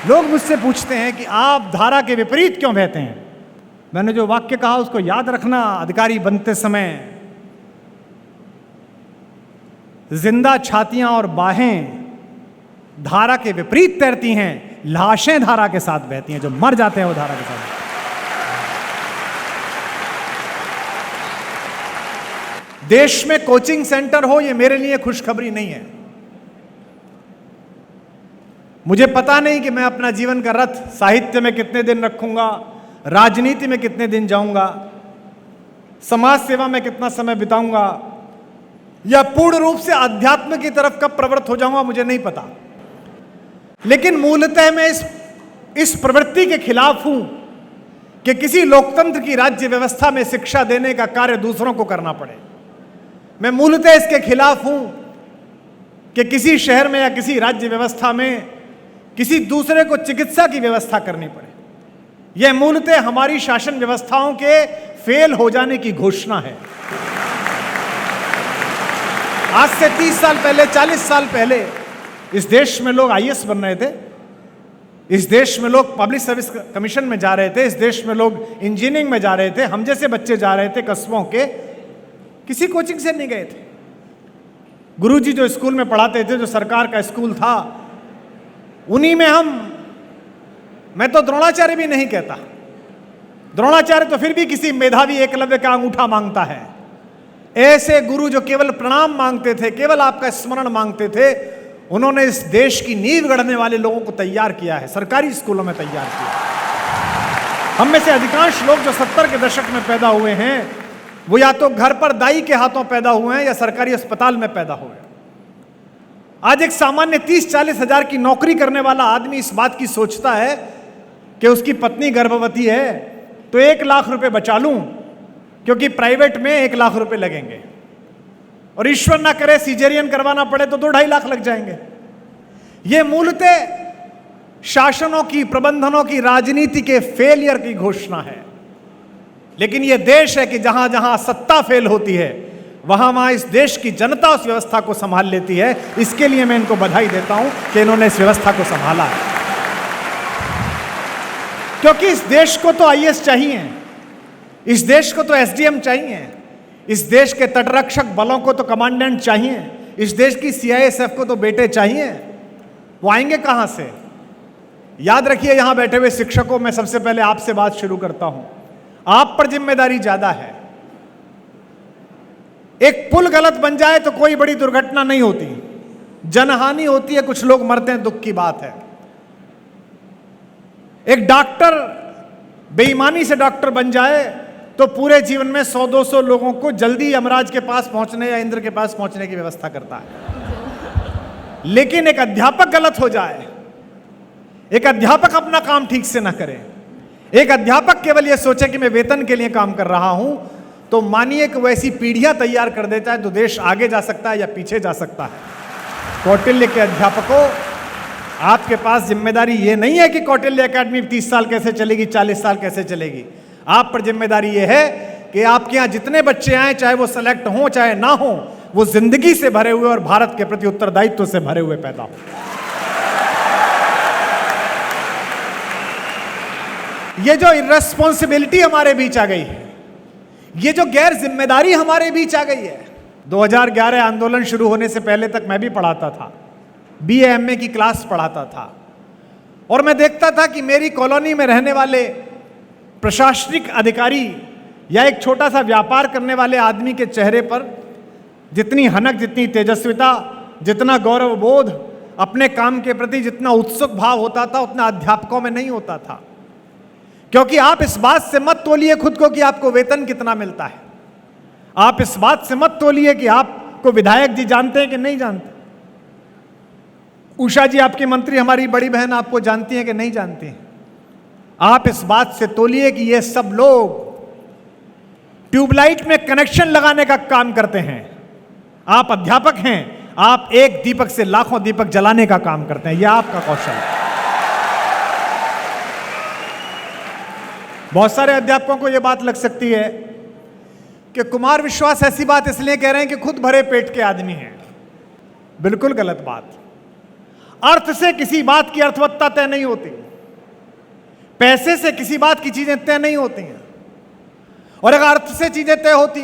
लोग मुझसे पूछते हैं कि आप धारा के विपरीत क्यों बहते हैं। मैंने जो वाक्य कहा उसको याद रखना। अधिकारी बनते समय जिंदा छातियां और बाहें धारा के विपरीत तैरती हैं, लाशें धारा के साथ बहती हैं। जो मर जाते हैं वो धारा के साथ। देश में कोचिंग सेंटर हो, ये मेरे लिए खुशखबरी नहीं है। मुझे पता नहीं कि मैं अपना जीवन का रथ साहित्य में कितने दिन रखूंगा, राजनीति में कितने दिन जाऊंगा, समाज सेवा में कितना समय बिताऊंगा, या पूर्ण रूप से अध्यात्म की तरफ कब प्रवृत्त हो जाऊंगा, मुझे नहीं पता। लेकिन मूलतः मैं इस प्रवृत्ति के खिलाफ हूं कि किसी लोकतंत्र की राज्य व्यवस्था में शिक्षा देने का कार्य दूसरों को करना पड़े। मैं मूलतः इसके खिलाफ हूं कि किसी शहर में या किसी राज्य व्यवस्था में किसी दूसरे को चिकित्सा की व्यवस्था करनी पड़े। यह मूलतः हमारी शासन व्यवस्थाओं के फेल हो जाने की घोषणा है। आज से 30 साल पहले, 40 साल पहले इस देश में लोग आईएएस बन रहे थे, इस देश में लोग पब्लिक सर्विस कमीशन में जा रहे थे, इस देश में लोग इंजीनियरिंग में जा रहे थे, हम जैसे बच्चे जा रहे थे कस्बों के, किसी कोचिंग से नहीं गए थे। गुरुजी जो स्कूल में पढ़ाते थे, जो सरकार का स्कूल था, उन्हीं में मैं तो द्रोणाचार्य भी नहीं कहता। द्रोणाचार्य तो फिर भी किसी मेधावी एकलव्य का अंगूठा मांगता है। ऐसे गुरु जो केवल प्रणाम मांगते थे, केवल आपका स्मरण मांगते थे, उन्होंने इस देश की नींव गढ़ने वाले लोगों को तैयार किया है, सरकारी स्कूलों में तैयार किया। हम में से अधिकांश लोग जो 70 के दशक में पैदा हुए हैं, वो या तो घर पर दाई के हाथों पैदा हुए हैं या सरकारी अस्पताल में पैदा हुए हैं। आज एक सामान्य 30-40 हजार की नौकरी करने वाला आदमी इस बात की सोचता है कि उसकी पत्नी गर्भवती है तो 1 लाख रुपए बचा लूं, क्योंकि प्राइवेट में 1 लाख रुपए लगेंगे, और ईश्वर ना करे सीजेरियन करवाना पड़े तो 2-2.5 लाख लग जाएंगे। यह मूलतः शासनों की, प्रबंधनों की, राजनीति के फेलियर की घोषणा है। लेकिन यह देश है कि जहां जहां सत्ता फेल होती है, वहां वहां इस देश की जनता उस व्यवस्था को संभाल लेती है। इसके लिए मैं इनको बधाई देता हूं कि इन्होंने इस व्यवस्था को संभाला है। क्योंकि इस देश को तो आईएएस चाहिए, इस देश को तो एसडीएम चाहिए, इस देश के तटरक्षक बलों को तो कमांडेंट चाहिए, इस देश की सीआईएसएफ को तो बेटे चाहिए। वो आएंगे कहां से? याद रखिए, यहां बैठे हुए शिक्षकों, मैं सबसे पहले आपसे बात शुरू करता हूं। आप पर जिम्मेदारी ज्यादा है। एक पुल गलत बन जाए तो कोई बड़ी दुर्घटना नहीं होती, जनहानि होती है, कुछ लोग मरते हैं, दुख की बात है। एक डॉक्टर बेईमानी से डॉक्टर बन जाए तो पूरे जीवन में 100-200 लोगों को जल्दी यमराज के पास पहुंचने या इंद्र के पास पहुंचने की व्यवस्था करता है। लेकिन एक अध्यापक गलत हो जाए, एक अध्यापक अपना काम ठीक से ना करे, एक अध्यापक केवल यह सोचे कि मैं वेतन के लिए काम कर रहा हूं, तो मानिए कि वैसी पीढ़ियां तैयार कर देता है तो देश आगे जा सकता है या पीछे जा सकता है। कौटिल्य के अध्यापकों, आपके पास जिम्मेदारी यह नहीं है कि कौटिल्य एकेडमी 30 साल कैसे चलेगी, 40 साल कैसे चलेगी। आप पर जिम्मेदारी यह है कि आपके यहां जितने बच्चे आए, चाहे वो सेलेक्ट हों चाहे ना हो, वो जिंदगी से भरे हुए और भारत के प्रति उत्तरदायित्व से भरे हुए पैदा हो। ये जो इर्रेस्पॉन्सिबिलिटी हमारे बीच आ गई है, ये जो गैर जिम्मेदारी हमारे बीच आ गई है। 2011 आंदोलन शुरू होने से पहले तक मैं भी पढ़ाता था, बीए एमए की क्लास पढ़ाता था, और मैं देखता था कि मेरी कॉलोनी में रहने वाले प्रशासनिक अधिकारी या एक छोटा सा व्यापार करने वाले आदमी के चेहरे पर जितनी हनक, जितनी तेजस्विता, जितना गौरव बोध, अपने काम के प्रति जितना उत्सुक भाव होता था, उतना अध्यापकों में नहीं होता था। क्योंकि आप इस बात से मत तोलिए खुद को कि आपको वेतन कितना मिलता है। आप इस बात से मत तोलिए कि आपको विधायक जी जानते हैं कि नहीं जानते, उषा जी आपकी मंत्री, हमारी बड़ी बहन आपको जानती हैं कि नहीं जानती हैं। आप इस बात से तोलिए कि ये सब लोग ट्यूबलाइट में कनेक्शन लगाने का काम करते हैं। आप अध्यापक हैं, आप एक दीपक से लाखों दीपक जलाने का काम करते हैं। यह आपका कौशल है। बहुत सारे अध्यापकों को यह बात लग सकती है कि कुमार विश्वास ऐसी बात इसलिए कह रहे हैं कि खुद भरे पेट के आदमी हैं। बिल्कुल गलत बात। अर्थ से किसी बात की अर्थवत्ता तय नहीं होती, पैसे से किसी बात की चीजें तय नहीं होती हैं। और अगर अर्थ से चीजें तय होती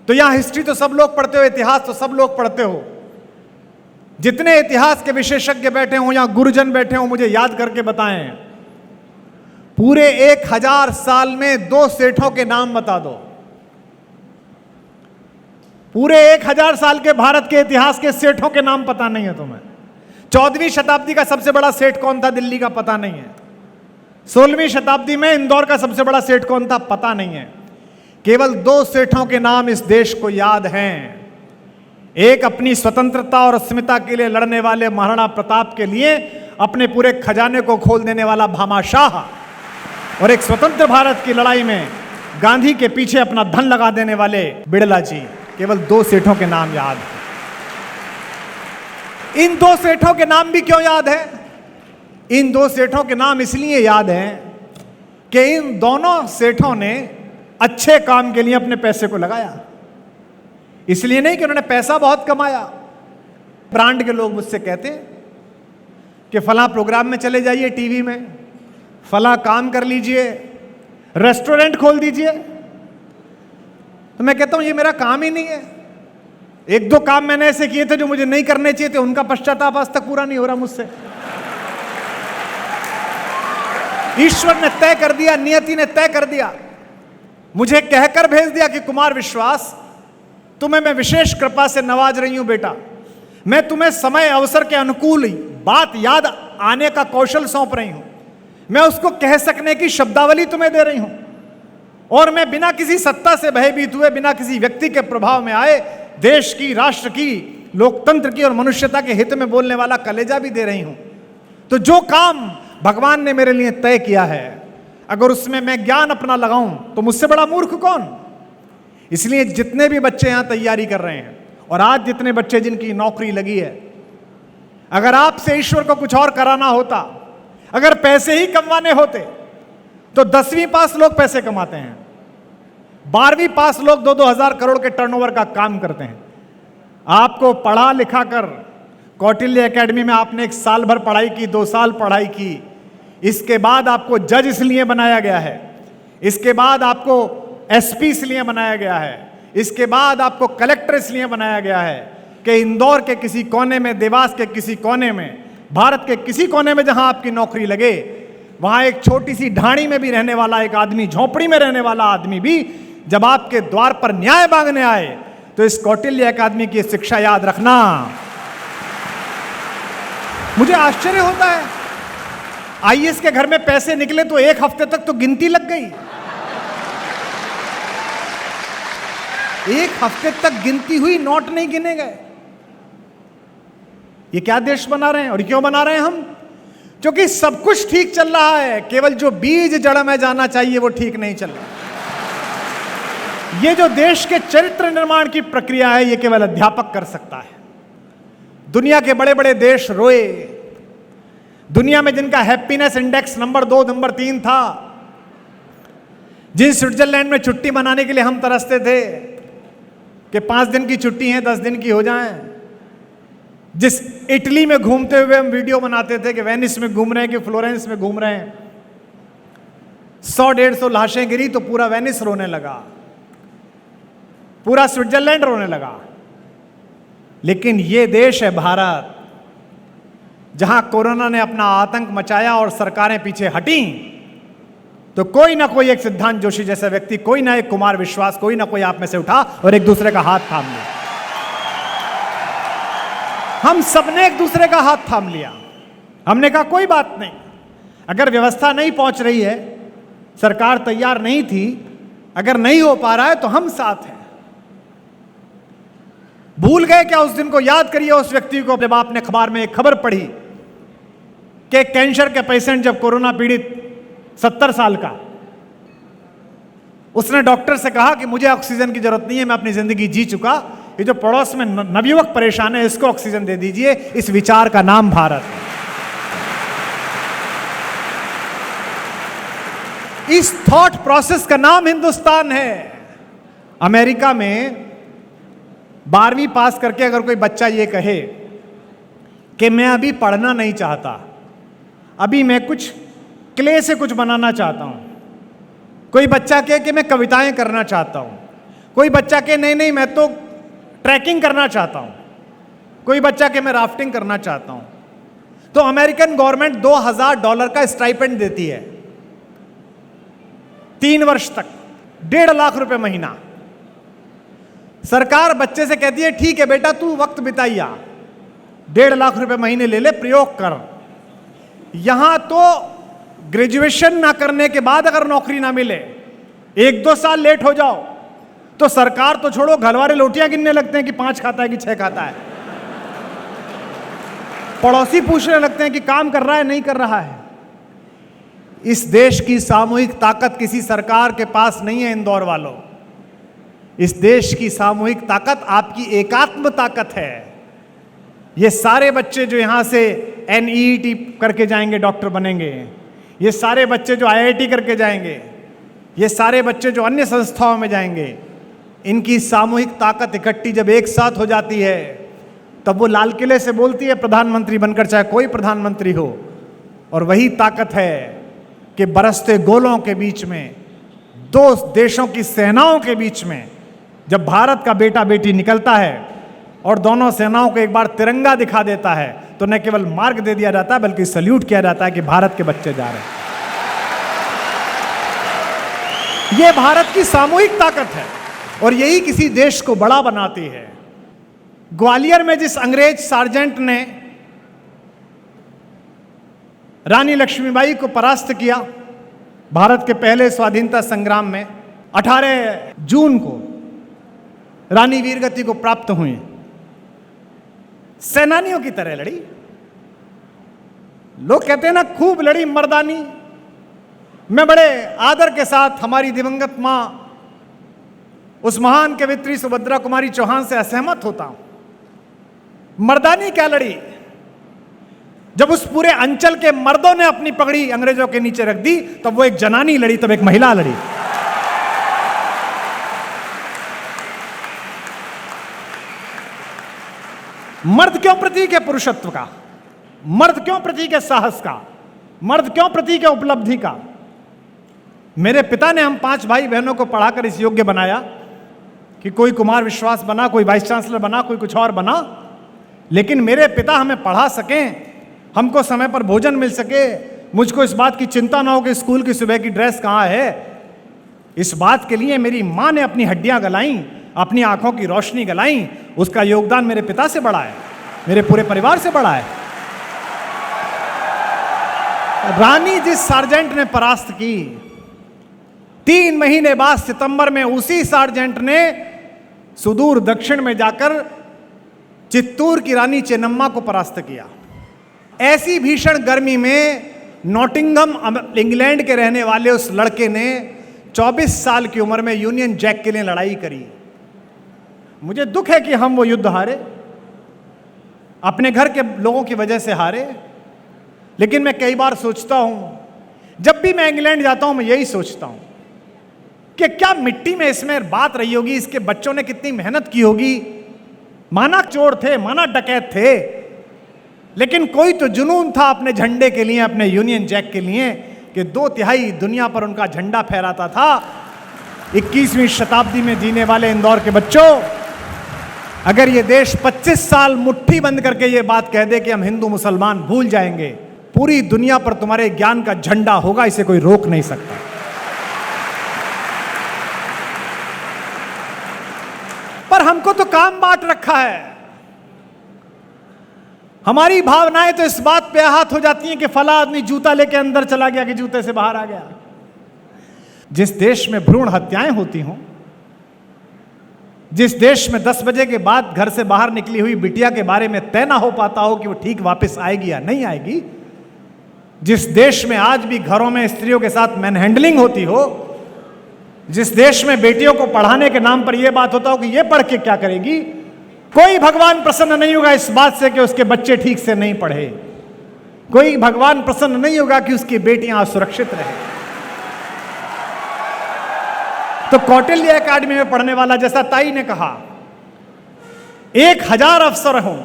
तो यहां हिस्ट्री तो सब लोग पढ़ते हो, इतिहास तो सब लोग पढ़ते हो। जितने इतिहास के विशेषज्ञ बैठे हों या गुरुजन बैठे हों, मुझे याद करके बताएं, पूरे 1000 साल में 2 सेठों के नाम बता दो। पूरे 1000 साल के भारत के इतिहास के सेठों के नाम पता नहीं है तुम्हें। 14वीं शताब्दी का सबसे बड़ा सेठ कौन था दिल्ली का, पता नहीं है। 16वीं शताब्दी में इंदौर का सबसे बड़ा सेठ कौन था, पता नहीं है। केवल 2 सेठों के नाम इस देश को याद हैं। एक अपनी स्वतंत्रता और अस्मिता के लिए लड़ने वाले महाराणा प्रताप के लिए अपने पूरे खजाने को खोल देने वाला भामाशाह, और एक स्वतंत्र भारत की लड़ाई में गांधी के पीछे अपना धन लगा देने वाले बिड़ला जी। केवल 2 सेठों के नाम याद हैं। इन 2 सेठों के नाम भी क्यों याद है? इन 2 सेठों के नाम इसलिए याद हैं कि इन दोनों सेठों ने अच्छे काम के लिए अपने पैसे को लगाया। इसलिए नहीं कि उन्होंने पैसा बहुत कमाया। ब्रांड के लोग मुझसे कहते हैं कि फला प्रोग्राम में चले जाइए, टीवी में फला काम कर लीजिए, रेस्टोरेंट खोल दीजिए। तो मैं कहता हूं ये मेरा काम ही नहीं है। 1-2 काम मैंने ऐसे किए थे जो मुझे नहीं करने चाहिए थे, उनका पश्चाताप आज तक पूरा नहीं हो रहा मुझसे। ईश्वर ने तय कर दिया, नियति ने तय कर दिया, मुझे कहकर भेज दिया कि कुमार विश्वास, तुम्हें मैं विशेष कृपा से नवाज रही हूं बेटा। मैं तुम्हें समय अवसर के अनुकूल बात याद आने का कौशल सौंप रही हूं। मैं उसको कह सकने की शब्दावली तुम्हें दे रही हूं, और मैं बिना किसी सत्ता से भयभीत हुए, बिना किसी व्यक्ति के प्रभाव में आए, देश की, राष्ट्र की, लोकतंत्र की और मनुष्यता के हित में बोलने वाला कलेजा भी दे रही हूं। तो जो काम भगवान ने मेरे लिए तय किया है, अगर उसमें मैं ज्ञान अपना लगाऊं तो मुझसे बड़ा मूर्ख कौन। इसलिए जितने भी बच्चे यहां तैयारी कर रहे हैं, और आज जितने बच्चे जिनकी नौकरी लगी है, अगर आपसे ईश्वर को कुछ और कराना होता, अगर पैसे ही कमाने होते, तो 10वीं पास लोग पैसे कमाते हैं, 12वीं पास लोग 2-2 हजार करोड़ के टर्नओवर का काम करते हैं। आपको पढ़ा लिखा कर कौटिल्य एकेडमी में आपने 1 साल भर पढ़ाई की, 2 साल पढ़ाई की, इसके बाद आपको जज इसलिए बनाया गया है, इसके बाद आपको एसपी इसलिए बनाया गया है, इसके बाद आपको कलेक्टर इसलिए बनाया गया है कि इंदौर के किसी कोने में, देवास के किसी कोने में, भारत के किसी कोने में जहां आपकी नौकरी लगे, वहां एक छोटी सी ढाणी में भी रहने वाला एक आदमी, झोपड़ी में रहने वाला आदमी भी जब आपके द्वार पर न्याय मांगने आए, तो इस कौटिल्य अकादमी की शिक्षा याद रखना। मुझे आश्चर्य होता है, आईएएस के घर में पैसे निकले तो 1 हफ्ते तक तो गिनती लग गई। 1 हफ्ते तक गिनती हुई, नोट नहीं गिने गए। ये क्या देश बना रहे हैं? और क्यों बना रहे हैं हम? क्योंकि सब कुछ ठीक चल रहा है, केवल जो बीज जड़ में जाना चाहिए वो ठीक नहीं चल रहा। ये जो देश के चरित्र निर्माण की प्रक्रिया है, ये केवल अध्यापक कर सकता है। दुनिया के बड़े बड़े देश रोए, दुनिया में जिनका हैप्पीनेस इंडेक्स नंबर 2, नंबर 3 था, जिन स्विट्जरलैंड में छुट्टी मनाने के लिए हम तरसते थे कि 5 दिन की छुट्टी है, 10 दिन की हो जाए, जिस इटली में घूमते हुए हम वीडियो बनाते थे कि वेनिस में घूम रहे हैं कि फ्लोरेंस में घूम रहे हैं, 100-150 लाशें गिरी तो पूरा वेनिस रोने लगा, पूरा स्विट्जरलैंड रोने लगा। लेकिन ये देश है भारत, जहां कोरोना ने अपना आतंक मचाया और सरकारें पीछे हटी, तो कोई ना कोई एक सिद्धांत जोशी जैसा व्यक्ति, कोई ना एक कुमार विश्वास, कोई ना कोई आप में से उठा और एक दूसरे का हाथ थाम लिया। हम सबने एक दूसरे का हाथ थाम लिया। हमने कहा कोई बात नहीं, अगर व्यवस्था नहीं पहुंच रही है, सरकार तैयार नहीं थी, अगर नहीं हो पा रहा है तो हम साथ हैं। भूल गए क्या उस दिन को? याद करिए उस व्यक्ति को जब आपने अखबार में एक खबर पढ़ी कि कैंसर के पेशेंट, जब कोरोना पीड़ित 70 साल का, उसने डॉक्टर से कहा कि मुझे ऑक्सीजन की जरूरत नहीं है, मैं अपनी जिंदगी जी चुका, ये जो पड़ोस में नवयुवक परेशान है इसको ऑक्सीजन दे दीजिए। इस विचार का नाम भारत है। इस थॉट प्रोसेस का नाम हिंदुस्तान है। अमेरिका में 12वीं पास करके अगर कोई बच्चा ये कहे कि मैं अभी पढ़ना नहीं चाहता, अभी मैं कुछ क्ले से कुछ बनाना चाहता हूं। कोई बच्चा कहे कि मैं कविताएं करना चाहता हूं, कोई बच्चा कहे नहीं नहीं मैं तो ट्रैकिंग करना चाहता हूं, कोई बच्चा कहे मैं राफ्टिंग करना चाहता हूं। तो अमेरिकन गवर्नमेंट $2000 का स्टाइपेंड देती है 3 वर्ष तक, 1.5 लाख रुपए महीना। सरकार बच्चे से कहती है ठीक है बेटा तू वक्त बिताइया, 1.5 लाख रुपए महीने ले ले, प्रयोग कर। यहां तो ग्रेजुएशन ना करने के बाद अगर नौकरी ना मिले, 1-2 साल लेट हो जाओ, तो सरकार तो छोड़ो, घरवाले लोटियां गिनने लगते हैं कि 5 खाता है कि 6 खाता है। पड़ोसी पूछने लगते हैं कि काम कर रहा है नहीं कर रहा है। इस देश की सामूहिक ताकत किसी सरकार के पास नहीं है इंदौर वालों। इस देश की सामूहिक ताकत आपकी एकात्म ताकत है। ये सारे बच्चे जो यहां से NEET करके जाएंगे डॉक्टर बनेंगे, ये सारे बच्चे जो IIT करके जाएंगे, ये सारे बच्चे जो अन्य संस्थाओं में जाएंगे, इनकी सामूहिक ताकत इकट्ठी जब एक साथ हो जाती है तब वो लाल किले से बोलती है प्रधानमंत्री बनकर, चाहे कोई प्रधानमंत्री हो। और वही ताकत है कि बरसते गोलों के बीच में, 2 देशों की सेनाओं के बीच में जब भारत का बेटा बेटी निकलता है और दोनों सेनाओं को एक बार तिरंगा दिखा देता है, तो न केवल मार्ग दे दिया जाता है बल्कि सल्यूट किया जाता है कि भारत के बच्चे जा रहे हैं। यह भारत की सामूहिक ताकत है और यही किसी देश को बड़ा बनाती है। ग्वालियर में जिस अंग्रेज सार्जेंट ने रानी लक्ष्मीबाई को परास्त किया भारत के पहले स्वाधीनता संग्राम में, 18 जून को रानी वीरगति को प्राप्त हुई। सेनानियों की तरह लड़ी। लोग कहते हैं ना खूब लड़ी मर्दानी। मैं बड़े आदर के साथ हमारी दिवंगत मां उस महान कवित्री सुभद्रा कुमारी चौहान से असहमत होता हूं। मर्दानी क्या लड़ी? जब उस पूरे अंचल के मर्दों ने अपनी पगड़ी अंग्रेजों के नीचे रख दी तब वो एक जनानी लड़ी, तब एक महिला लड़ी। मर्द क्यों प्रतीक है पुरुषत्व का? मर्द क्यों प्रतीक है साहस का? मर्द क्यों प्रतीक है उपलब्धि का? मेरे पिता ने हम 5 भाई बहनों को पढ़ाकर इस योग्य बनाया कि कोई कुमार विश्वास बना, कोई वाइस चांसलर बना, कोई कुछ और बना, लेकिन मेरे पिता हमें पढ़ा सकें, हमको समय पर भोजन मिल सके, मुझको इस बात की चिंता ना हो कि स्कूल की सुबह की ड्रेस कहाँ है। इस बात के लिए मेरी माँ ने अपनी हड्डियाँ गलाईं, अपनी आंखों की रोशनी गलाई। उसका योगदान मेरे पिता से बड़ा है, मेरे पूरे परिवार से बड़ा है। रानी जिस सार्जेंट ने परास्त की, 3 महीने बाद सितंबर में उसी सार्जेंट ने सुदूर दक्षिण में जाकर चित्तूर की रानी चेन्नम्मा को परास्त किया। ऐसी भीषण गर्मी में नॉटिंघम इंग्लैंड के रहने वाले उस लड़के ने 24 साल की उम्र में यूनियन जैक के लिए लड़ाई करी। मुझे दुख है कि हम वो युद्ध हारे, अपने घर के लोगों की वजह से हारे। लेकिन मैं कई बार सोचता हूं, जब भी मैं इंग्लैंड जाता हूं मैं यही सोचता हूं कि क्या मिट्टी में इसमें बात रही होगी, इसके बच्चों ने कितनी मेहनत की होगी। माना चोर थे, माना डकैत थे, लेकिन कोई तो जुनून था अपने झंडे के लिए, अपने यूनियन जैक के लिए, कि 2/3 दुनिया पर उनका झंडा फहराता था। 21वीं शताब्दी में जीने वाले इंदौर के बच्चों, अगर ये देश 25 साल मुट्ठी बंद करके ये बात कह दे कि हम हिंदू मुसलमान भूल जाएंगे, पूरी दुनिया पर तुम्हारे ज्ञान का झंडा होगा, इसे कोई रोक नहीं सकता। पर हमको तो काम बांट रखा है। हमारी भावनाएं तो इस बात पे आहत हो जाती हैं कि फला आदमी जूता लेके अंदर चला गया कि जूते से बाहर आ गया। जिस देश में भ्रूण हत्याएं होती हों, जिस देश में 10 बजे के बाद घर से बाहर निकली हुई बिटिया के बारे में तय ना हो पाता हो कि वो ठीक वापस आएगी या नहीं आएगी, जिस देश में आज भी घरों में स्त्रियों के साथ मैनहैंडलिंग होती हो, जिस देश में बेटियों को पढ़ाने के नाम पर यह बात होता हो कि ये पढ़ के क्या करेगी, कोई भगवान प्रसन्न नहीं होगा इस बात से कि उसके बच्चे ठीक से नहीं पढ़े। कोई भगवान प्रसन्न नहीं होगा कि उसकी बेटियां असुरक्षित रहे। तो कौटिल्य एकेडमी में पढ़ने वाला, जैसा ताई ने कहा, 1000 अफसर हों,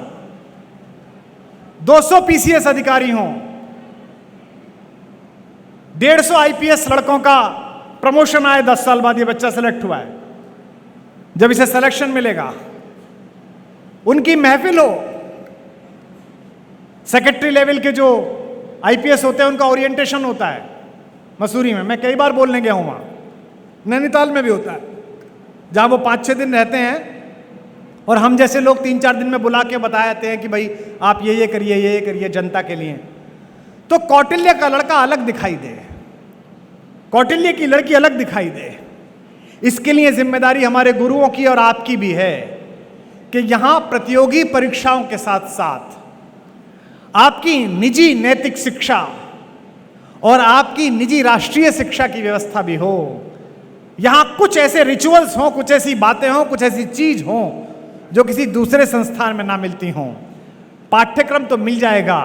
200 पीसीएस अधिकारी हों, 150 आईपीएस लड़कों का प्रमोशन आए 10 साल बाद, ये बच्चा सेलेक्ट हुआ है, जब इसे सिलेक्शन मिलेगा, उनकी महफिल हो, सेक्रेटरी लेवल के जो आईपीएस होते हैं उनका ओरिएंटेशन होता है मसूरी में, मैं कई बार बोलने गया हूं, वहां नैनीताल में भी होता है, जहां वो 5-6 दिन रहते हैं और हम जैसे लोग 3-4 दिन में बुला के बता जाते हैं कि भाई आप ये करिए, ये करिए जनता के लिए। तो कौटिल्य का लड़का अलग दिखाई दे, कौटिल्य की लड़की अलग दिखाई दे, इसके लिए जिम्मेदारी हमारे गुरुओं की और आपकी भी है कि यहां प्रतियोगी परीक्षाओं के साथ साथ आपकी निजी नैतिक शिक्षा और आपकी निजी राष्ट्रीय शिक्षा की व्यवस्था भी हो। यहां कुछ ऐसे रिचुअल्स हों, कुछ ऐसी बातें हों, कुछ ऐसी चीज हों जो किसी दूसरे संस्थान में ना मिलती हों। पाठ्यक्रम तो मिल जाएगा,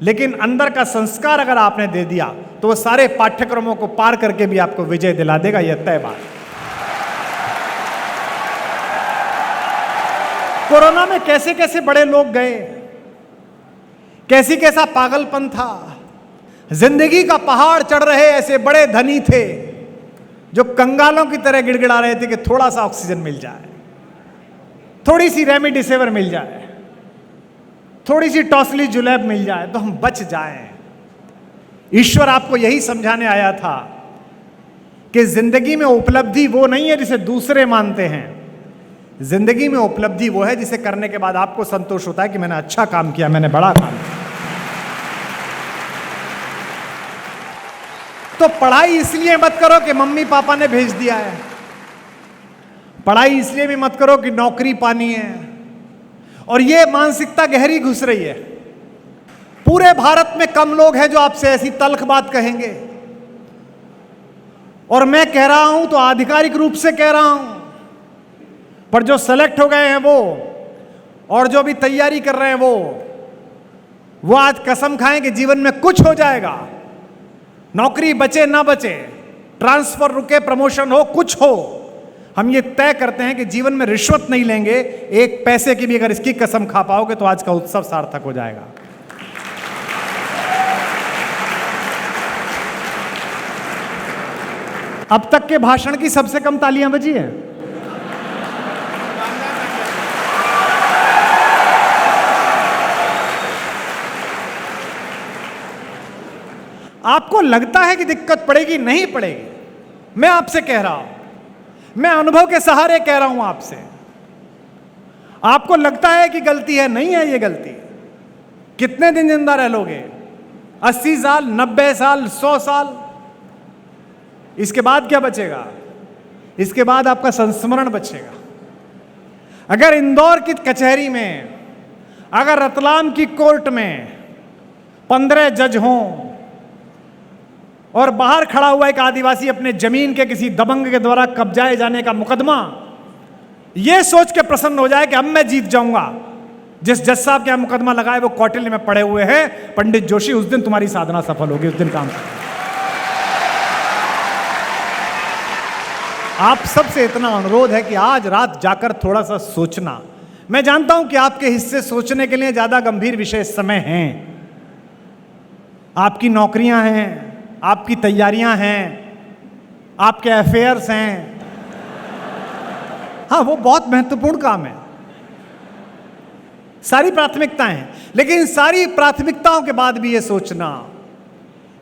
लेकिन अंदर का संस्कार अगर आपने दे दिया तो वो सारे पाठ्यक्रमों को पार करके भी आपको विजय दिला देगा, यह तय बात। कोरोना में कैसे कैसे बड़े लोग गए, कैसी कैसा पागलपन था, जिंदगी का पहाड़ चढ़ रहे ऐसे बड़े धनी थे जो कंगालों की तरह गिड़गिड़ा रहे थे कि थोड़ा सा ऑक्सीजन मिल जाए, थोड़ी सी रेमडेसिविर मिल जाए, थोड़ी सी टॉसली जुलैब मिल जाए तो हम बच जाएं। ईश्वर आपको यही समझाने आया था कि जिंदगी में उपलब्धि वो नहीं है जिसे दूसरे मानते हैं, जिंदगी में उपलब्धि वो है जिसे करने के बाद आपको संतोष होता है कि मैंने अच्छा काम किया, मैंने बड़ा काम किया। तो पढ़ाई इसलिए मत करो कि मम्मी पापा ने भेज दिया है, पढ़ाई इसलिए भी मत करो कि नौकरी पानी है, और ये मानसिकता गहरी घुस रही है। पूरे भारत में कम लोग हैं जो आपसे ऐसी तल्ख बात कहेंगे, और मैं कह रहा हूं तो आधिकारिक रूप से कह रहा हूं, पर जो सेलेक्ट हो गए हैं वो और जो भी तैयारी कर रहे हैं वो आज कसम खाएं कि जीवन में कुछ हो जाएगा, नौकरी बचे ना बचे, ट्रांसफर रुके, प्रमोशन हो, कुछ हो, हम ये तय करते हैं कि जीवन में रिश्वत नहीं लेंगे, एक पैसे की भी अगर इसकी कसम खा पाओगे तो आज का उत्सव सार्थक हो जाएगा। अब तक के भाषण की सबसे कम तालियां बजी हैं। आपको लगता है कि दिक्कत पड़ेगी, नहीं पड़ेगी। मैं आपसे कह रहा हूं, मैं अनुभव के सहारे कह रहा हूं आपसे। आपको लगता है कि गलती है, नहीं है ये गलती। कितने दिन जिंदा रह लोगे? 80 साल, 90 साल, 100 साल? इसके बाद क्या बचेगा? इसके बाद आपका संस्मरण बचेगा। अगर इंदौर की कचहरी में, अगर रतलाम की कोर्ट में 15 जज हों और बाहर खड़ा हुआ एक आदिवासी अपने जमीन के किसी दबंग के द्वारा कब्जाए जाने का मुकदमा यह सोच के प्रसन्न हो जाए कि अब मैं जीत जाऊंगा, जिस जज साहब के यहां मुकदमा लगाए वो कौटिल्य में पड़े हुए हैं, पंडित जोशी, उस दिन तुम्हारी साधना सफल होगी, उस दिन काम करें। आप सबसे इतना अनुरोध है कि आज रात जाकर थोड़ा सा सोचना। मैं जानता हूं कि आपके हिस्से सोचने के लिए ज्यादा गंभीर विषय इस समय हैं, आपकी नौकरियां हैं, आपकी तैयारियां हैं, आपके अफेयर्स हैं। हाँ, वो बहुत महत्वपूर्ण काम है, सारी प्राथमिकताएं हैं, लेकिन सारी प्राथमिकताओं के बाद भी ये सोचना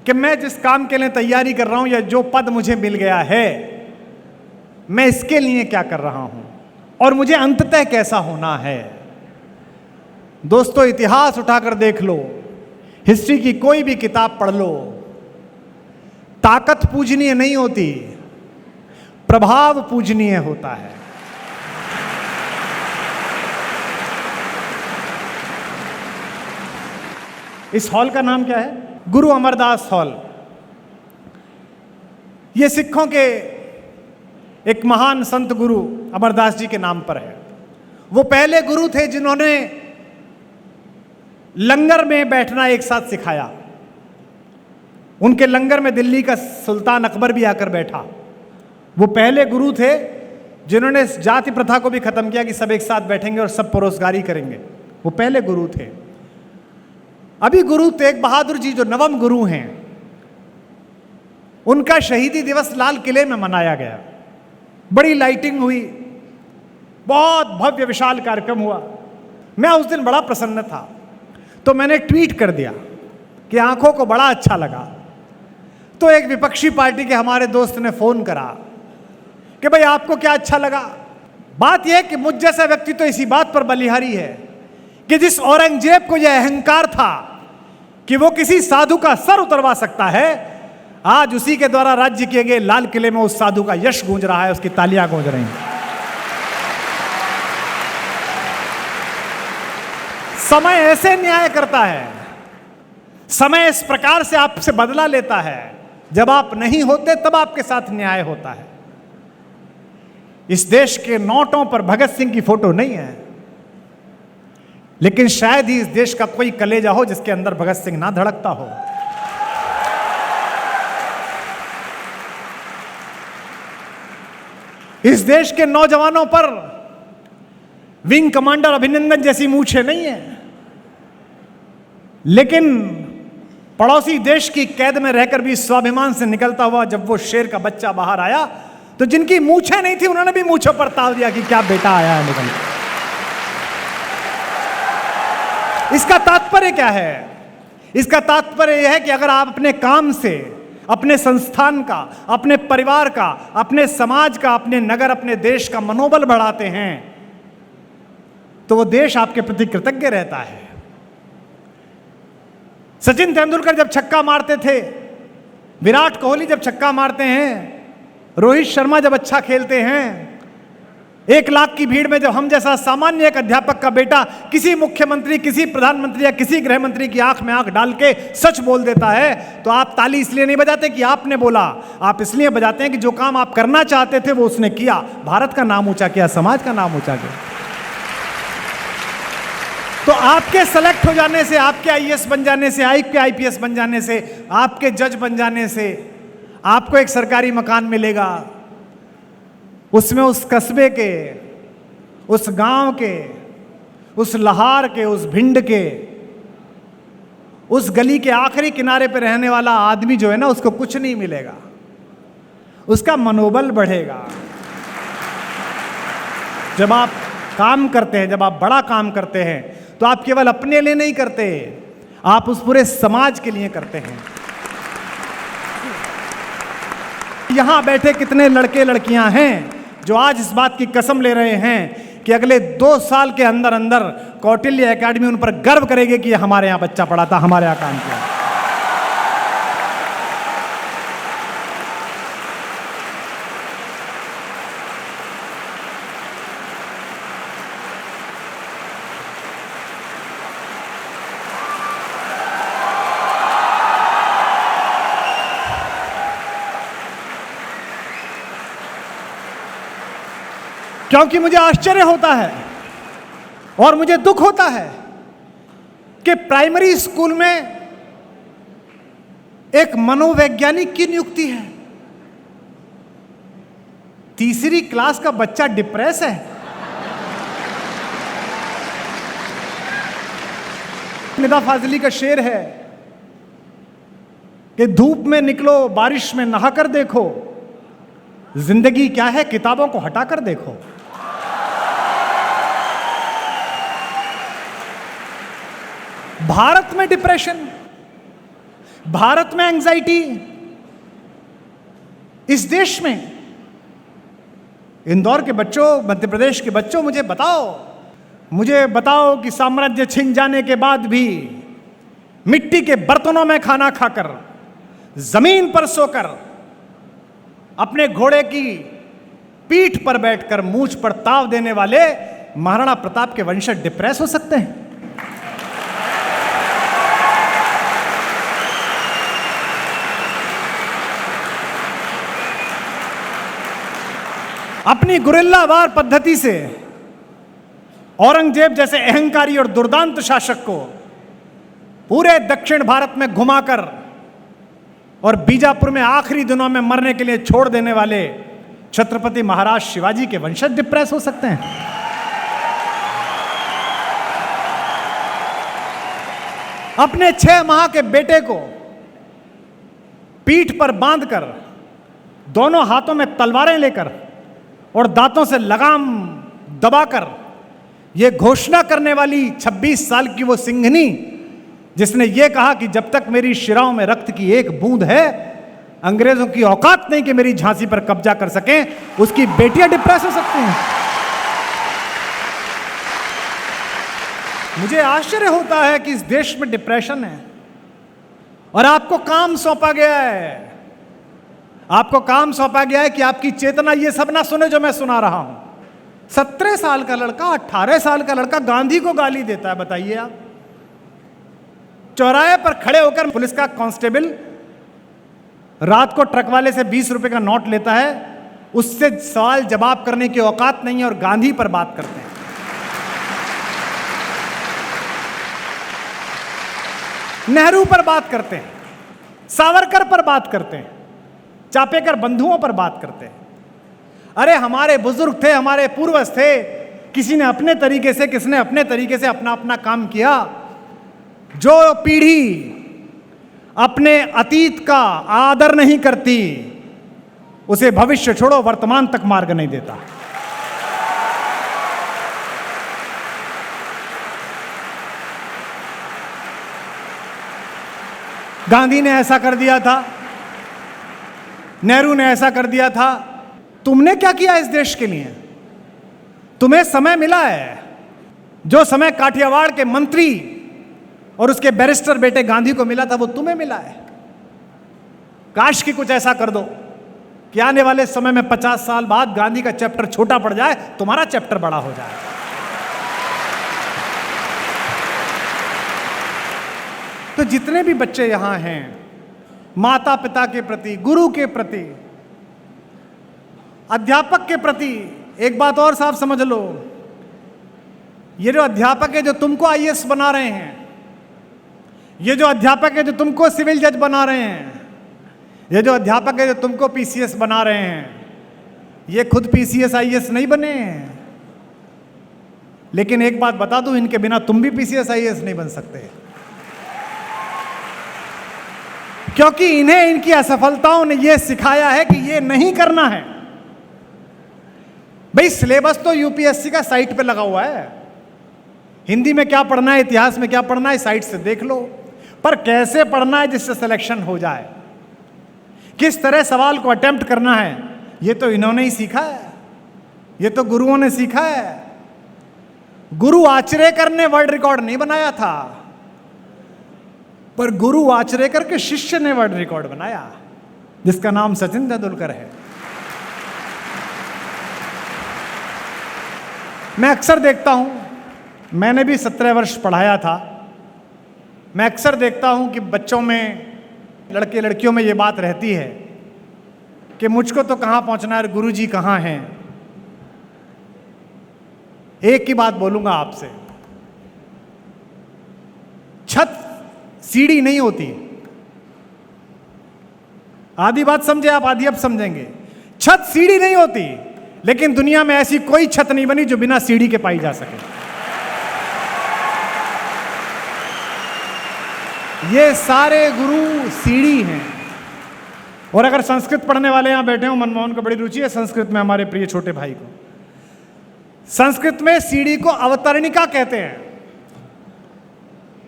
कि मैं जिस काम के लिए तैयारी कर रहा हूं या जो पद मुझे मिल गया है, मैं इसके लिए क्या कर रहा हूं और मुझे अंततः कैसा होना है। दोस्तों, इतिहास उठाकर देख लो, हिस्ट्री की कोई भी किताब पढ़ लो, ताकत पूजनीय नहीं होती, प्रभाव पूजनीय होता है। इस हॉल का नाम क्या है? गुरु अमरदास हॉल। यह सिखों के एक महान संत गुरु अमरदास जी के नाम पर है। वो पहले गुरु थे जिन्होंने लंगर में बैठना एक साथ सिखाया। उनके लंगर में दिल्ली का सुल्तान अकबर भी आकर बैठा। वो पहले गुरु थे जिन्होंने इस जाति प्रथा को भी खत्म किया कि सब एक साथ बैठेंगे और सब परोसगारी करेंगे। वो पहले गुरु थे। अभी गुरु तेग बहादुर जी जो नवम गुरु हैं, उनका शहीदी दिवस लाल किले में मनाया गया। बड़ी लाइटिंग हुई, बहुत भव्य विशाल कार्यक्रम हुआ। मैं उस दिन बड़ा प्रसन्न था, तो मैंने ट्वीट कर दिया कि आंखों को बड़ा अच्छा लगा। तो एक विपक्षी पार्टी के हमारे दोस्त ने फोन करा कि भाई आपको क्या अच्छा लगा। बात यह कि मुझ जैसा व्यक्ति तो इसी बात पर बलिहारी है कि जिस औरंगजेब को यह अहंकार था कि वो किसी साधु का सर उतरवा सकता है, आज उसी के द्वारा राज्य किए गए लाल किले में उस साधु का यश गूंज रहा है, उसकी तालियां गूंज रही हैं। समय ऐसे न्याय करता है, समय इस प्रकार से आपसे बदला लेता है, जब आप नहीं होते तब आपके साथ न्याय होता है। इस देश के नोटों पर भगत सिंह की फोटो नहीं है, लेकिन शायद ही इस देश का कोई कलेजा हो जिसके अंदर भगत सिंह ना धड़कता हो। इस देश के नौजवानों पर विंग कमांडर अभिनंदन जैसी मूछें नहीं है, लेकिन पड़ोसी देश की कैद में रहकर भी स्वाभिमान से निकलता हुआ जब वो शेर का बच्चा बाहर आया, तो जिनकी मूछें नहीं थी उन्होंने भी मूछों पर ताव दिया कि क्या बेटा आया है निकल। इसका तात्पर्य क्या है? इसका तात्पर्य यह है कि अगर आप अपने काम से, अपने संस्थान का, अपने परिवार का, अपने समाज का, अपने नगर, अपने देश का मनोबल बढ़ाते हैं, तो वो देश आपके प्रति कृतज्ञ रहता है। सचिन तेंदुलकर जब छक्का मारते थे, विराट कोहली जब छक्का मारते हैं, रोहित शर्मा जब अच्छा खेलते हैं, 1 लाख की भीड़ में जब हम जैसा सामान्य एक अध्यापक का बेटा किसी मुख्यमंत्री, किसी प्रधानमंत्री या किसी गृह मंत्री की आंख में आंख डाल के सच बोल देता है, तो आप ताली इसलिए नहीं बजाते कि आपने बोला, आप इसलिए बजाते हैं कि जो काम आप करना चाहते थे वो उसने किया, भारत का नाम ऊंचा किया, समाज का नाम ऊंचा किया। तो आपके सेलेक्ट हो जाने से, आपके आईएएस बन जाने से, आपके आईपीएस बन जाने से, आपके जज बन जाने से आपको एक सरकारी मकान मिलेगा, उसमें उस कस्बे के, उस गांव के, उस लहार के, उस भिंड के, उस गली के आखिरी किनारे पे रहने वाला आदमी जो है ना, उसको कुछ नहीं मिलेगा, उसका मनोबल बढ़ेगा। जब आप काम करते हैं, जब आप बड़ा काम करते हैं, तो आप केवल अपने लिए नहीं करते, आप उस पूरे समाज के लिए करते हैं। यहां बैठे कितने लड़के लड़कियां हैं जो आज इस बात की कसम ले रहे हैं कि अगले 2 साल के अंदर अंदर कौटिल्य एकेडमी उन पर गर्व करेगी कि हमारे यहां बच्चा पढ़ा था, हमारे यहां काम किया। क्योंकि मुझे आश्चर्य होता है और मुझे दुख होता है कि प्राइमरी स्कूल में एक मनोवैज्ञानिक की नियुक्ति है, 3री क्लास का बच्चा डिप्रेस है। निदा फाजिली का शेर है कि धूप में निकलो, बारिश में नहाकर देखो, जिंदगी क्या है किताबों को हटाकर देखो। भारत में डिप्रेशन, भारत में एंजाइटी, इस देश में, इंदौर के बच्चों, मध्य प्रदेश के बच्चों, मुझे बताओ कि साम्राज्य छिन जाने के बाद भी मिट्टी के बर्तनों में खाना खाकर, जमीन पर सोकर, अपने घोड़े की पीठ पर बैठकर मूंछ पर ताव देने वाले महाराणा प्रताप के वंशज डिप्रेस हो सकते हैं? अपनी गुरिल्ला वार पद्धति से औरंगजेब जैसे अहंकारी और दुर्दांत शासक को पूरे दक्षिण भारत में घुमाकर और बीजापुर में आखिरी दिनों में मरने के लिए छोड़ देने वाले छत्रपति महाराज शिवाजी के वंशज डिप्रेस हो सकते हैं? अपने 6 माह के बेटे को पीठ पर बांधकर, दोनों हाथों में तलवारें लेकर और दांतों से लगाम दबाकर यह घोषणा करने वाली 26 साल की वो सिंघनी, जिसने ये कहा कि जब तक मेरी शिराओं में रक्त की एक बूंद है, अंग्रेजों की औकात नहीं कि मेरी झांसी पर कब्जा कर सकें, उसकी बेटियां डिप्रेस हो सकती हैं। मुझे आश्चर्य होता है कि इस देश में डिप्रेशन है और आपको काम सौंपा गया है, आपको काम सौंपा गया है कि आपकी चेतना ये सब ना सुने जो मैं सुना रहा हूं। 17 साल का लड़का, 18 साल का लड़का गांधी को गाली देता है। बताइए आप, चौराहे पर खड़े होकर पुलिस का कांस्टेबल रात को ट्रक वाले से 20 रुपए का नोट लेता है, उससे सवाल जवाब करने की औकात नहीं है और गांधी पर बात करते हैं। नेहरू पर बात करते हैं, सावरकर पर बात करते हैं, चापेकर बंधुओं पर बात करते हैं। अरे हमारे बुजुर्ग थे, हमारे पूर्वज थे, किसी ने अपने तरीके से, किसने अपने तरीके से अपना अपना काम किया। जो पीढ़ी अपने अतीत का आदर नहीं करती, उसे भविष्य छोड़ो वर्तमान तक मार्ग नहीं देता। गांधी ने ऐसा कर दिया था, नेहरू ने ऐसा कर दिया था। तुमने क्या किया इस देश के लिए? तुम्हें समय मिला है, जो समय काठियावाड़ के मंत्री और उसके बैरिस्टर बेटे गांधी को मिला था, वो तुम्हें मिला है। काश कि कुछ ऐसा कर दो कि आने वाले समय में 50 साल बाद गांधी का चैप्टर छोटा पड़ जाए, तुम्हारा चैप्टर बड़ा हो जाए। तो जितने भी बच्चे यहां हैं, माता पिता के प्रति, गुरु के प्रति, अध्यापक के प्रति एक बात और साफ समझ लो, ये जो अध्यापक है जो तुमको आईएएस बना रहे हैं, ये जो अध्यापक है जो तुमको सिविल जज बना रहे हैं, ये जो अध्यापक है जो तुमको पीसीएस बना रहे हैं, ये खुद पीसीएस आईएएस नहीं बने हैं। लेकिन एक बात बता दूं, इनके बिना तुम भी पीसीएस आईएएस नहीं बन सकते, क्योंकि इन्हें इनकी असफलताओं ने यह सिखाया है कि यह नहीं करना है। भाई सिलेबस तो यूपीएससी का साइट पे लगा हुआ है, हिंदी में क्या पढ़ना है, इतिहास में क्या पढ़ना है, साइट से देख लो। पर कैसे पढ़ना है जिससे सिलेक्शन हो जाए, किस तरह सवाल को अटेम्प्ट करना है, ये तो इन्होंने ही सीखा है, ये तो गुरुओं ने सीखा है। गुरु आचरेकर ने वर्ल्ड रिकॉर्ड नहीं बनाया था, पर गुरु आचरेकर के शिष्य ने वर्ल्ड रिकॉर्ड बनाया, जिसका नाम सचिन तेंदुलकर है। मैं अक्सर देखता हूं, मैंने भी 17 वर्ष पढ़ाया था, मैं अक्सर देखता हूं कि बच्चों में, लड़के लड़कियों में ये बात रहती है कि मुझको तो कहां पहुंचना है, गुरुजी कहां हैं। एक ही बात बोलूंगा आपसे, छत सीढ़ी नहीं होती। आधी बात समझे आप, आधी अब समझेंगे। छत सीढ़ी नहीं होती, लेकिन दुनिया में ऐसी कोई छत नहीं बनी जो बिना सीढ़ी के पाई जा सके। ये सारे गुरु सीढ़ी हैं। और अगर संस्कृत पढ़ने वाले यहां बैठे हो, मनमोहन को बड़ी रुचि है संस्कृत में, हमारे प्रिय छोटे भाई को, संस्कृत में सीढ़ी को अवतरणिका कहते हैं।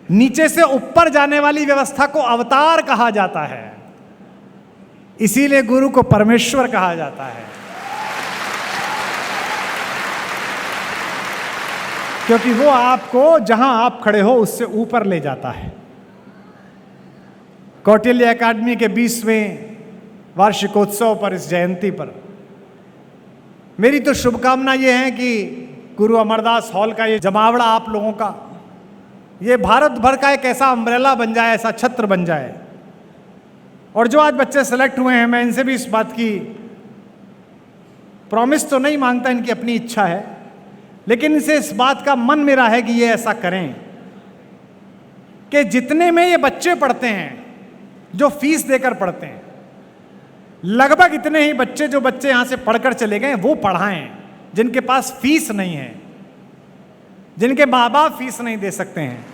नीचे से ऊपर जाने वाली व्यवस्था को अवतार कहा जाता है, इसीलिए गुरु को परमेश्वर कहा जाता है, क्योंकि वो आपको जहां आप खड़े हो उससे ऊपर ले जाता है। कौटिल्य एकेडमी के 20वें वार्षिकोत्सव पर, इस जयंती पर, मेरी तो शुभकामना ये है कि गुरु अमरदास हॉल का ये जमावड़ा आप लोगों का, ये भारत भर का एक ऐसा अम्ब्रेला बन जाए, ऐसा छत्र बन जाए। और जो आज बच्चे सेलेक्ट हुए हैं, मैं इनसे भी इस बात की प्रॉमिस तो नहीं मांगता, इनकी अपनी इच्छा है, लेकिन इनसे इस बात का मन मेरा है कि ये ऐसा करें कि जितने में ये बच्चे पढ़ते हैं, जो फीस देकर पढ़ते हैं, लगभग इतने ही बच्चे, जो बच्चे यहां से पढ़कर चले गए, वो पढ़ाएं जिनके पास फीस नहीं है, जिनके माँ बाप फीस नहीं दे सकते हैं।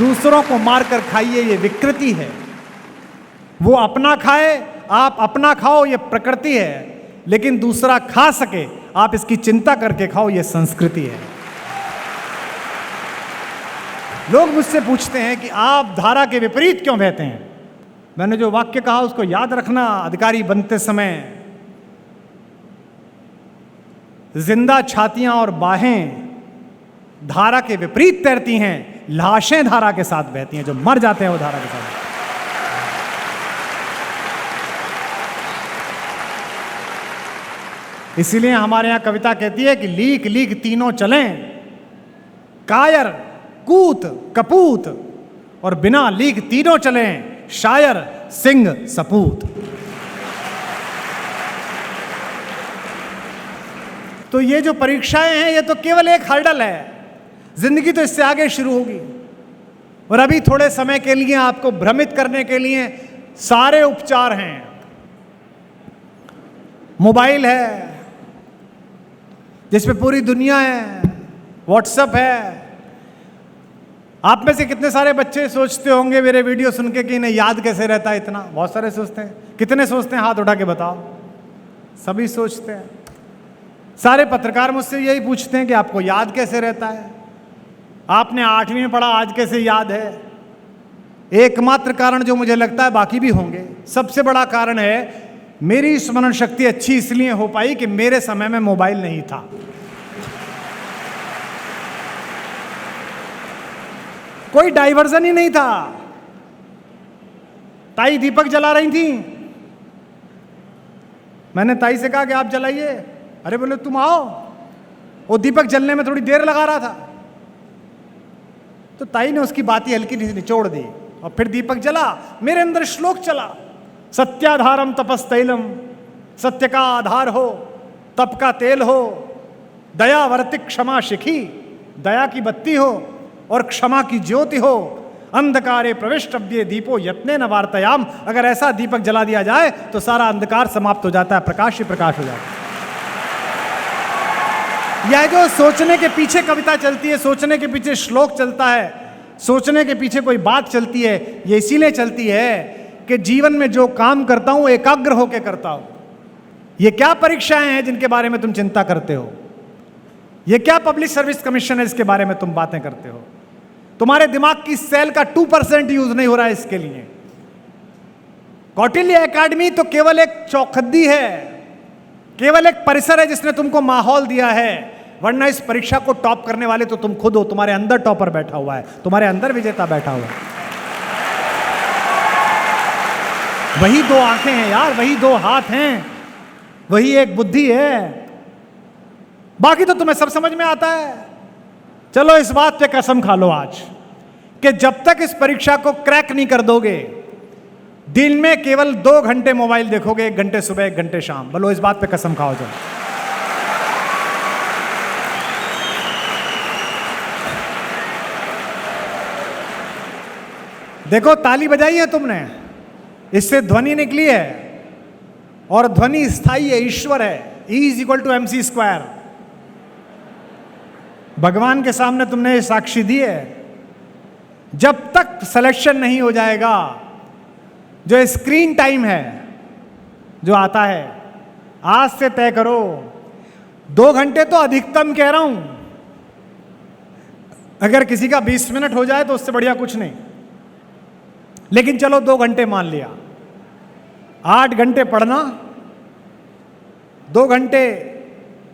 दूसरों को मारकर खाइए, ये विकृति है। वो अपना खाए, आप अपना खाओ, ये प्रकृति है। लेकिन दूसरा खा सके, आप इसकी चिंता करके खाओ, ये संस्कृति है। लोग मुझसे पूछते हैं कि आप धारा के विपरीत क्यों बहते हैं। मैंने जो वाक्य कहा उसको याद रखना। अधिकारी बनते समय जिंदा छातियां और बाहें धारा के विपरीत तैरती हैं, लाशें धारा के साथ बहती हैं। जो मर जाते हैं वो धारा के साथ। इसीलिए हमारे यहां कविता कहती है कि लीक लीक तीनों चलें, कायर कूत कपूत, और बिना लीक तीनों चलें, शायर सिंह सपूत। तो ये जो परीक्षाएं हैं, ये तो केवल एक हर्डल है। जिंदगी तो इससे आगे शुरू होगी। और अभी थोड़े समय के लिए आपको भ्रमित करने के लिए सारे उपचार हैं। मोबाइल है जिसपे पूरी दुनिया है, व्हाट्सएप है। आप में से कितने सारे बच्चे सोचते होंगे मेरे वीडियो सुन के कि इन्हें याद कैसे रहता है इतना। बहुत सारे सोचते हैं। कितने सोचते हैं, हाथ उठा के बताओ। सभी सोचते हैं। सारे पत्रकार मुझसे यही पूछते हैं कि आपको याद कैसे रहता है, आपने 8वीं में पढ़ा, आज कैसे याद है। एकमात्र कारण जो मुझे लगता है, बाकी भी होंगे, सबसे बड़ा कारण है मेरी स्मरण शक्ति अच्छी इसलिए हो पाई कि मेरे समय में मोबाइल नहीं था। कोई डाइवर्जन ही नहीं था। ताई दीपक जला रही थी, मैंने ताई से कहा कि आप जलाइए। अरे बोले तुम आओ। वो दीपक जलने में थोड़ी देर लगा रहा था, तो ताई ने उसकी बात ही हल्की निचोड़ दी और फिर दीपक जला। मेरे अंदर श्लोक चला, सत्याधारम तपस्तैलम, सत्य का आधार हो, तप का तेल हो, दया वर्ति क्षमा शिखी, दया की बत्ती हो और क्षमा की ज्योति हो, अंधकारे प्रविष्टव्ये दीपो यत्ने न वार्तायाम। अगर ऐसा दीपक जला दिया जाए तो सारा अंधकार समाप्त हो जाता है, प्रकाश ही प्रकाश हो जाता है। यह जो सोचने के पीछे कविता चलती है, सोचने के पीछे श्लोक चलता है, सोचने के पीछे कोई बात चलती है, ये इसीलिए चलती है कि जीवन में जो काम करता हूं एकाग्र होकर करता हूं। ये क्या परीक्षाएं हैं जिनके बारे में तुम चिंता करते हो? ये क्या पब्लिक सर्विस कमीशन है जिसके बारे में तुम बातें करते हो? तुम्हारे दिमाग की सेल का 2% यूज नहीं हो रहा है इसके लिए। कौटिल्य एकेडमी तो केवल एक चौखद्दी है, केवल एक परिसर है जिसने तुमको माहौल दिया है। वरना इस परीक्षा को टॉप करने वाले तो तुम खुद हो। तुम्हारे अंदर टॉपर बैठा हुआ है, तुम्हारे अंदर विजेता बैठा हुआ है। वही 2 आंखें हैं यार, वही 2 हाथ हैं, वही एक बुद्धि है। बाकी तो तुम्हें सब समझ में आता है। चलो इस बात पे कसम खा लो आज कि जब तक इस परीक्षा को क्रैक नहीं कर दोगे, दिन में केवल 2 घंटे मोबाइल देखोगे, 1 घंटे सुबह 1 घंटे शाम। बोलो इस बात पे कसम खाओ। चलो देखो, ताली बजाई है तुमने, इससे ध्वनि निकली है और ध्वनि स्थायी है, ईश्वर है। E = mc²। भगवान के सामने तुमने ये साक्षी दी है। जब तक सिलेक्शन नहीं हो जाएगा, जो स्क्रीन टाइम है जो आता है, आज से तय करो 2 घंटे तो अधिकतम कह रहा हूं। अगर किसी का 20 मिनट हो जाए तो उससे बढ़िया कुछ नहीं, लेकिन चलो 2 घंटे मान लिया। 8 घंटे पढ़ना, 2 घंटे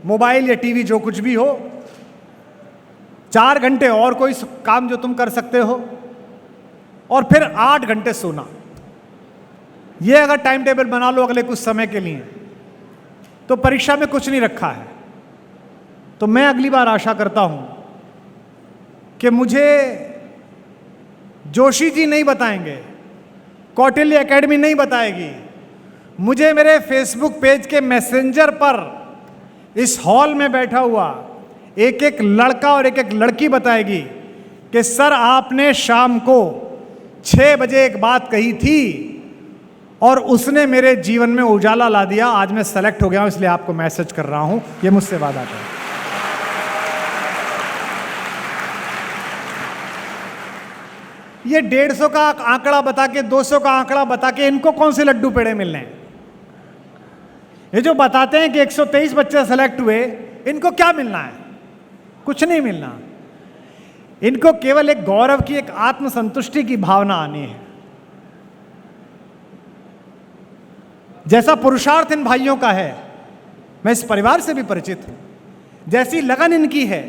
मोबाइल या टीवी जो कुछ भी हो, 4 घंटे और कोई काम जो तुम कर सकते हो, और फिर 8 घंटे सोना। ये अगर टाइम टेबल बना लो अगले कुछ समय के लिए, तो परीक्षा में कुछ नहीं रखा है। तो मैं अगली बार आशा करता हूं कि मुझे जोशी जी नहीं बताएंगे, कौटिल्य एकेडमी नहीं बताएगी, मुझे मेरे फेसबुक पेज के मैसेंजर पर इस हॉल में बैठा हुआ एक एक लड़का और एक एक लड़की बताएगी कि सर आपने शाम को 6 बजे एक बात कही थी और उसने मेरे जीवन में उजाला ला दिया। आज मैं सेलेक्ट हो गया हूं, इसलिए आपको मैसेज कर रहा हूं। ये मुझसे वादा करें। ये 150 का आंकड़ा बता के, 200 का आंकड़ा बता के इनको कौन से लड्डू पेड़े मिलने हैं? ये जो बताते हैं कि 123 बच्चे सेलेक्ट हुए, इनको क्या मिलना है? कुछ नहीं मिलना। इनको केवल एक गौरव की, एक आत्मसंतुष्टि की भावना आनी है। जैसा पुरुषार्थ इन भाइयों का है, मैं इस परिवार से भी परिचित हूं, जैसी लगन इनकी है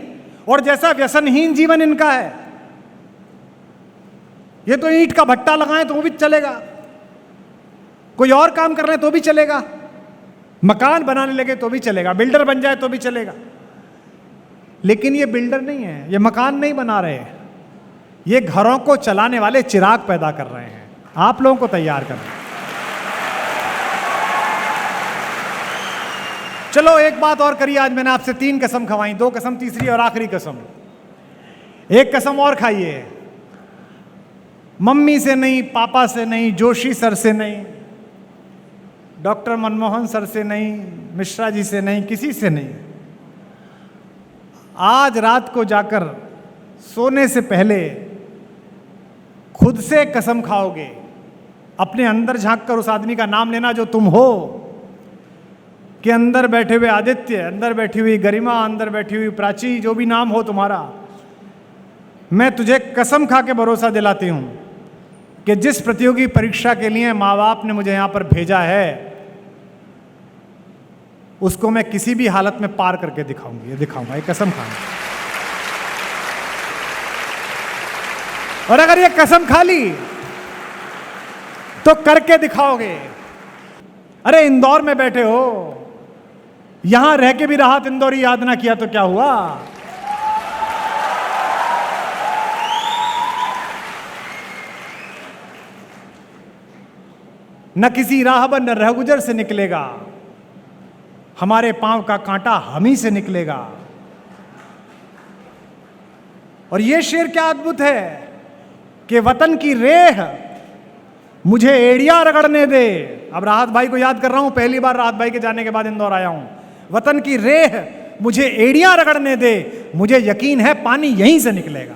और जैसा व्यसनहीन जीवन इनका है, ये तो ईंट का भट्टा लगाएं तो भी चलेगा, कोई और काम कर रहे हैं तो भी चलेगा, मकान बनाने लगे तो भी चलेगा, बिल्डर बन जाए तो भी चलेगा। लेकिन ये बिल्डर नहीं है, ये मकान नहीं बना रहे, ये घरों को चलाने वाले चिराग पैदा कर रहे हैं, आप लोगों को तैयार कर रहे हैं। चलो एक बात और करिए, आज मैंने आपसे 3 कसम खवाई, 2 कसम, तीसरी और आखिरी कसम। एक कसम और खाइए, मम्मी से नहीं, पापा से नहीं, जोशी सर से नहीं, डॉक्टर मनमोहन सर से नहीं, मिश्रा जी से नहीं, किसी से नहीं। आज रात को जाकर सोने से पहले खुद से कसम खाओगे, अपने अंदर झांककर उस आदमी का नाम लेना जो तुम हो, कि अंदर बैठे हुए आदित्य, अंदर बैठी हुई गरिमा, अंदर बैठी हुई प्राची, जो भी नाम हो तुम्हारा, मैं तुझे कसम खा के भरोसा दिलाती हूं कि जिस प्रतियोगी परीक्षा के लिए माँ बाप ने मुझे यहां पर भेजा है, उसको मैं किसी भी हालत में पार करके दिखाऊंगी, ये दिखाऊंगा, ये कसम खाऊंगा। और अगर ये कसम खा ली तो करके दिखाओगे। अरे इंदौर में बैठे हो, यहां रह के भी राहत इंदौरी याद ना किया तो क्या हुआ? न किसी राहबर न रहगुजर से निकलेगा, हमारे पांव का कांटा हम ही से निकलेगा। और ये शेर क्या अद्भुत है कि वतन की रेह मुझे एड़िया रगड़ने दे। अब राहत भाई को याद कर रहा हूं, पहली बार राहत भाई के जाने के बाद इंदौर आया हूं। वतन की रेह मुझे एड़िया रगड़ने दे, मुझे यकीन है पानी यहीं से निकलेगा।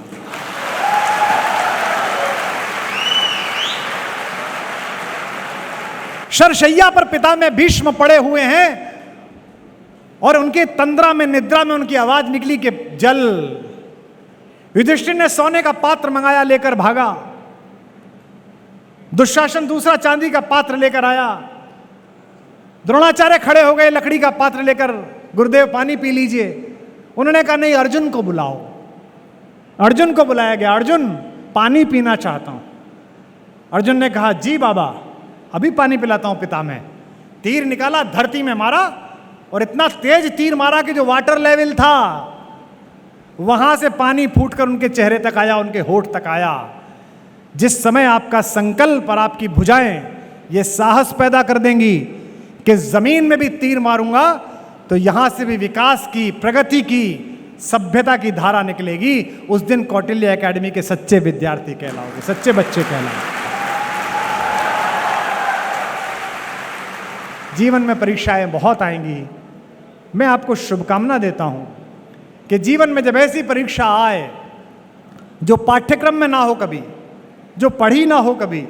शरशैया पर पिता में भीष्म पड़े हुए हैं और उनके तंद्रा में, निद्रा में उनकी आवाज निकली कि जल। युधिष्ठिर ने सोने का पात्र मंगाया, लेकर भागा। दुशासन दूसरा चांदी का पात्र लेकर आया। द्रोणाचार्य खड़े हो गए लकड़ी का पात्र लेकर, गुरुदेव पानी पी लीजिए। उन्होंने कहा नहीं, अर्जुन को बुलाओ। अर्जुन को बुलाया गया, अर्जुन पानी पीना चाहता हूं। अर्जुन ने कहा जी बाबा, अभी पानी पिलाता हूं पिता में। तीर निकाला, धरती में मारा और इतना तेज तीर मारा कि जो वाटर लेवल था वहां से पानी फूटकर उनके चेहरे तक आया, उनके होठ तक आया। जिस समय आपका संकल्प और आपकी भुजाएं ये साहस पैदा कर देंगी कि जमीन में भी तीर मारूंगा तो यहां से भी विकास की, प्रगति की, सभ्यता की धारा निकलेगी। उस दिन कौटिल्य एकेडमी के सच्चे विद्यार्थी कहलाओगे, सच्चे बच्चे कहलाओगे। जीवन में परीक्षाएं बहुत आएंगी। मैं आपको शुभकामना देता हूं कि जीवन में जब ऐसी परीक्षा आए जो पाठ्यक्रम में ना हो कभी, जो पढ़ी ना हो कभी,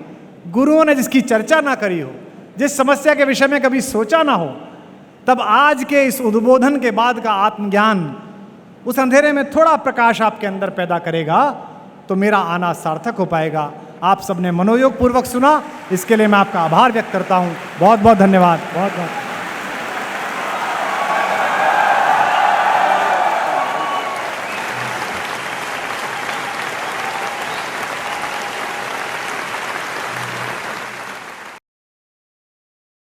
गुरुओं ने जिसकी चर्चा ना करी हो, जिस समस्या के विषय में कभी सोचा ना हो, तब आज के इस उद्बोधन के बाद का आत्मज्ञान उस अंधेरे में थोड़ा प्रकाश आपके अंदर पैदा करेगा, तो मेरा आना सार्थक हो पाएगा। आप सबने मनोयोग पूर्वक सुना, इसके लिए मैं आपका आभार व्यक्त करता हूं। बहुत बहुत धन्यवाद। बहुत बहुत